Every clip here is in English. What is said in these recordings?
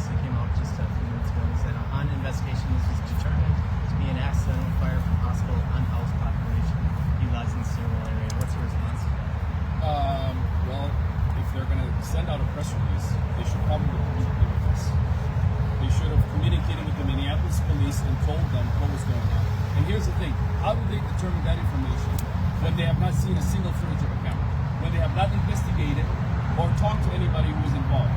that came out just a few minutes ago. He said on investigation, this was determined to be an accidental fire from possible unhoused population utilizing the Searle area. What's your response to that? Well, if they're going to send out a press release, they should probably communicate with us. They should have communicated with the Minneapolis police and told them what was going on. And here's the thing, how do they determine that information when they have not seen a single footage of a camera? When they have not investigated or talked to anybody who was involved?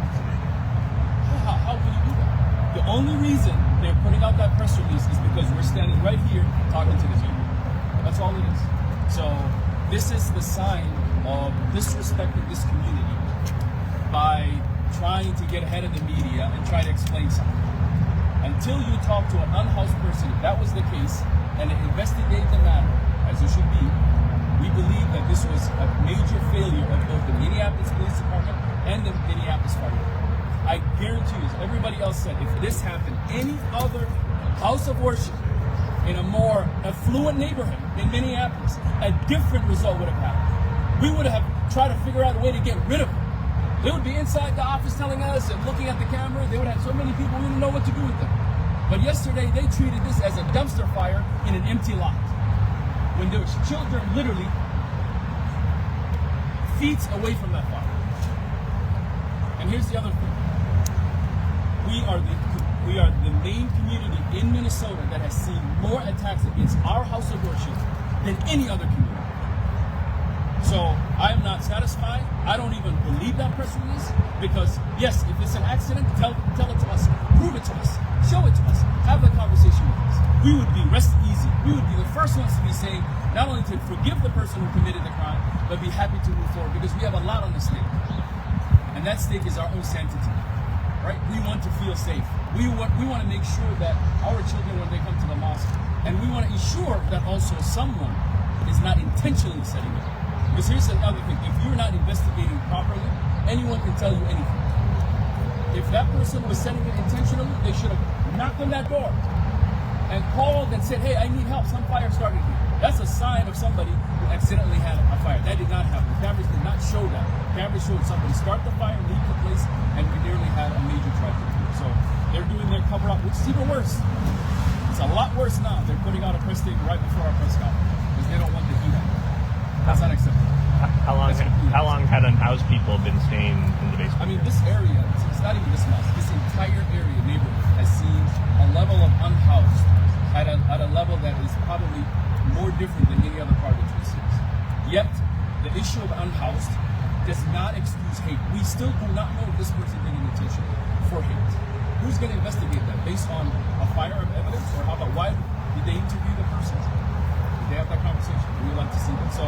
How can you do that? The only reason they're putting out that press release is because we're standing right here talking to the media. That's all it is. So this is the sign of disrespecting this community by trying to get ahead of the media and try to explain something. Until you talk to an unhoused person, if that was the case, and investigate the matter, as it should be, we believe that this was a major failure of both the Minneapolis Police Department and the Minneapolis Fire Department. I guarantee you, as everybody else said, if this happened any other house of worship in a more affluent neighborhood in Minneapolis, a different result would have happened. We would have tried to figure out a way to get rid of them. They would be inside the office telling us and looking at the camera. They would have so many people, we didn't know what to do with them. But yesterday, they treated this as a dumpster fire in an empty lot. When there was children literally feet away from that fire. And here's the other thing. We are the main community in Minnesota that has seen more attacks against our house of worship than any other community. So I am not satisfied. I don't even believe that press release because, yes, if it's an accident, tell it to us, prove it to us, show it to us, have the conversation with us. We would be rest easy. We would be the first ones to be saying not only to forgive the person who committed the crime, but be happy to move forward because we have a lot on the stake. And that stake is our own sanctity, right? We want to feel safe. We want to make sure that our children, when they come to the mosque, and we want to ensure that also someone is not intentionally setting it up. Because here's the other thing, if you're not investigating properly, anyone can tell you anything. If that person was setting it intentionally, they should have knocked on that door and called and said, hey, I need help, some fire started here. That's a sign of somebody who accidentally had a fire. That did not happen. The cameras did not show that. The cameras showed somebody start the fire, leave the place, and we nearly had a major tragedy. So they're doing their cover-up, which is even worse. It's a lot worse now. They're putting out a press statement right before our press conference because they don't want to do that. That's not acceptable. How long had unhoused people been staying in the basement? I mean, this area, it's not even this mosque, this entire area, neighborhood, has seen a level of unhoused at a level that is probably more different than any other part of the Twin Cities. Yet, the issue of unhoused does not excuse hate. We still do not know if this person did it intentionally for hate. Who's going to investigate that? Based on a fire of evidence? Or how about why did they interview the person? Did they have that conversation? We'd like to see that. So,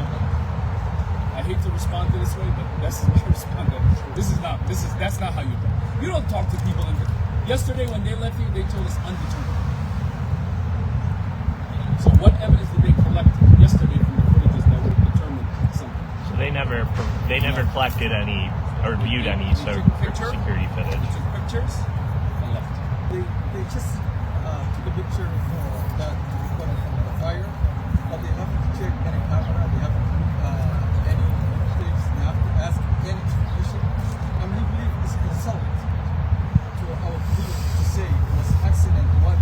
I hate to respond to this way, but that's my response. That's not how you do it. You don't talk to people. Yesterday when they left here, they told us undetermined. So what evidence did they collect yesterday from the footages that would determine something? So they never collected any or viewed any security footage. They took pictures and left. They just took a picture for that recording from the fire, but they haven't checked any camera. They haven't any things. They have to ask any information. I mean, we believe it's an insult to our people to say it was accident. What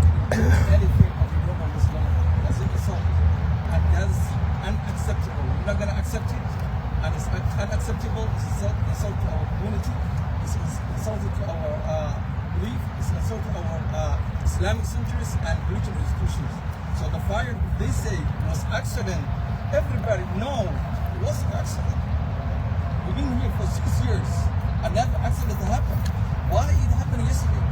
anything of the woman was done. That's an insult, and that's unacceptable. We're not gonna accept it, and it's unacceptable. It's insult to our community. It's insulting to our belief. It's insult to our Islamic centers and religious institutions. So the fire, they say, was accident. Everybody knows it was an accident. We've been here for 6 years, and that accident happened. Why it happened yesterday?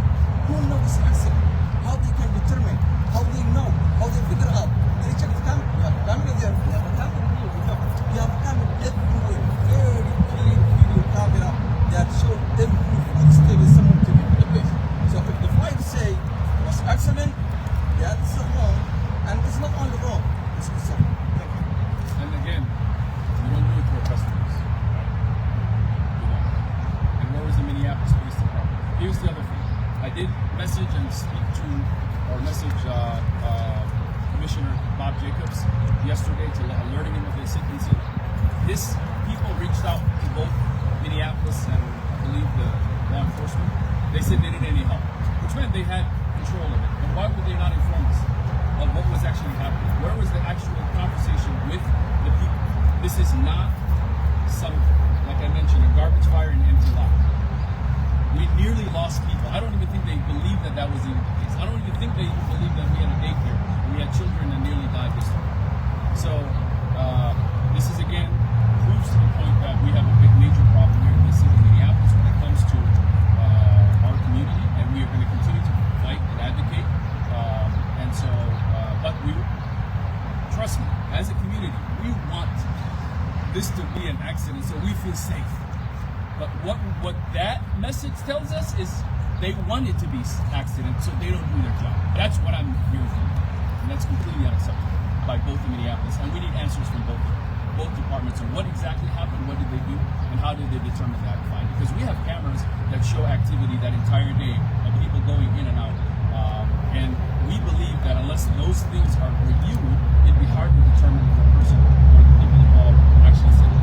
Who knows this accident? How they can determine? How they know? How they figure out? They check the camera. We have a camera there. We have a camera here. We have a camera everywhere. Very clear video camera that show every footstep is someone to the place. So if the fire say it was accident, that's wrong, and it's not only wrong. It's insult. Thank you. And again, we don't do it to our customers. We don't. And where was the Minneapolis Police Department? Here's the other thing. I did message and speak to, or message Commissioner Bob Jacobs yesterday to alerting him of this incident. This people reached out to both Minneapolis and I believe the law enforcement. They said they didn't need any help. meant they had control of it. But why would they not inform us of what was actually happening? Where was the actual conversation with the people? This is not some, like I mentioned, a garbage fire in an empty lot. We nearly lost people. I don't even think they believed that that was even the case. I don't even think they even believed that we had a daycare and we had children that nearly died this time. So this is again proves to the point that we have a big major problem here in this city of Minneapolis when it comes to our community, and we are going to continue to fight and advocate. And so, but we trust me, as a community, we want this to be an accident so we feel safe. But what that message tells us is they want it to be accident so they don't do their job. That's what I'm hearing from them. And that's completely unacceptable by both in Minneapolis. And we need answers from both departments on what exactly happened, what did they do, and how did they determine that finding. Because we have cameras that show activity that entire day of people going in and out. And we believe that unless those things are reviewed, it'd be hard to determine if the person or the people involved actually said it.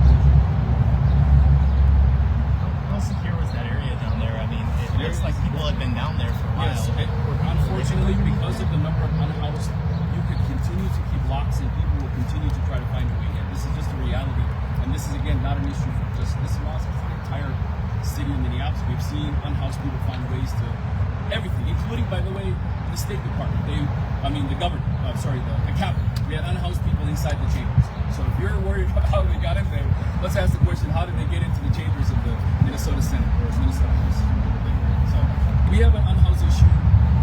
How secure was that area down there? I mean, it looks like people had been down there for a while. Yes, unfortunately, because of the number of unhoused, you could continue to keep locks and people will continue to try to find a way in. This is just a reality. And this is, again, not an issue for just this mosque, it's the entire city of Minneapolis. We've seen unhoused people find ways to everything, including, by the way, the State Department. The government, the cabinet. We had unhoused people inside the chambers. So if you're worried about how they got in there, let's ask the question, how did they get into the chambers of the Minnesota Senate or Minnesota House? So we have an unhoused issue,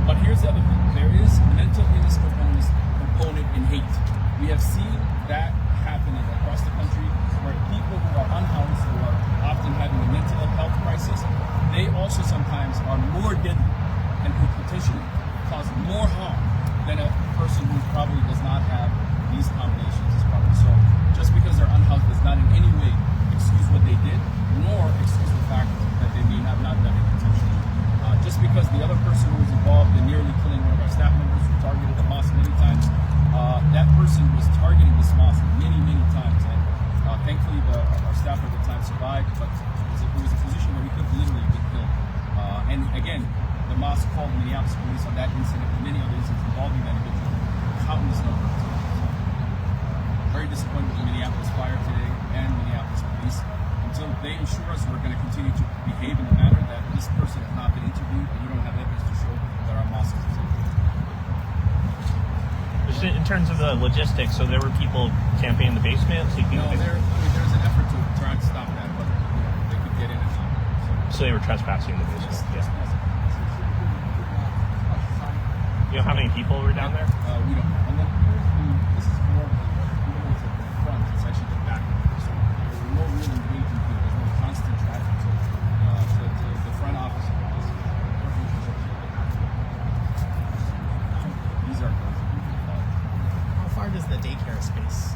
but here's the other thing. There is mental illness component in hate. We have seen that happening across the country where people who are unhoused, who are often having a mental health crisis, they also sometimes are more deadly and could potentially cause more harm than a person who probably does not have these combinations as well. So just because they're unhoused does not in any way excuse what they did, nor excuse the fact that they may not done it intentionally. Just because the other person who was involved in nearly killing one of our staff members who targeted the mosque many times, that person was targeting this mosque many times. And thankfully our staff at the time survived, but it was a position where he could literally be killed. And again, the mosque called Minneapolis police on that incident and many other incidents involving that individual, countless number of times. So, very disappointed with the Minneapolis fire today and Minneapolis police. Until they ensure us we're going to continue to behave in the manner that this person has not been interviewed and we don't have evidence to show that our mosque is safe. Just in terms of the logistics, so there were people camping in the basement? No, there's an effort to try to stop that, but they could get in and out. So they were trespassing in the basement? Yes. You know how many people were down there? We don't know. And then this is more of even though it's at the front, it's actually the back. So there's no really waiting here. There's no constant traffic. So the front office is these are guns that we can call. How far does the daycare space